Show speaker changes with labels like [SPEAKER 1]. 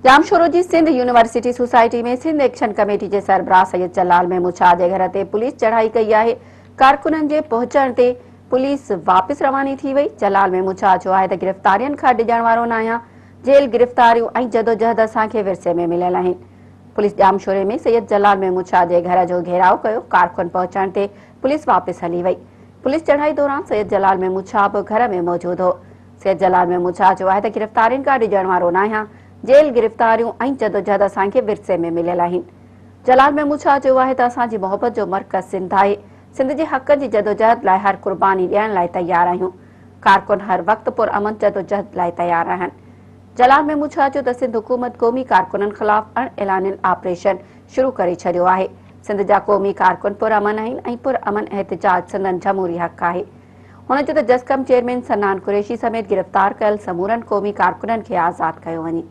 [SPEAKER 1] ॼामशोरो जी Sindh university society में Sindh action committee के सरबराह सैयद जलाल महमूद शाह के घर ते पुलिस चढ़ाई कई है। कारकुनन के पहुंचण ते पुलिस वापस रवानी थी वही। जलाल महमूद शाह जो है गिरफ्तारियन का डिजण वारो न आहियां। जेल गिरफ्तारियों और जदोजहद असांखे विरसे में मिलियल आहिनि। पुलिस ॼामशोरे में सैयद जलाल महमूद शाह के घर जो घेराव कयो। कारकुन पहुंचण ते पुलिस वापस हली वही। पुलिस चढ़ाई दौरान सैयद जलाल महमूद शाह भी घर में मौजूद हो। सैयद जलाल महमूद शाह जो है गिरफ्तारियन का डिजण वारो न आहियां। जेल गिरफ्तारियों और जदोजहद असांखे विरसे में मिलियल आहिनि। जलाल महमूद शाह जो है असांजी मोहब्बत जो मरकज़ सिंध है। सिंध के हक़ की जदोजहद लाइ हर कुर्बानी ॾियण लाइ तैयार आहियूं। कारकुन हर वक्त पुरअमन जदोजहद लाइ तैयार आहिनि। जलाल महमूद शाह जो सिंध हुकूमत क़ौमी कारकुनन खिलाफ अणएलानियल ऑपरेशन शुरू करे छॾियो आहे। सिंध जा क़ौमी कारकुन पुरअमन आहिनि ऐं पुरअमन एहतजाज सिंधन जमहूरी हक़ आहे। हुन जो जस्कम चेयरमैन सनान कुरैशी समेत गिरफ्तार कयल समूरन क़ौमी कारकुनन खे आज़ाद कयो वञे।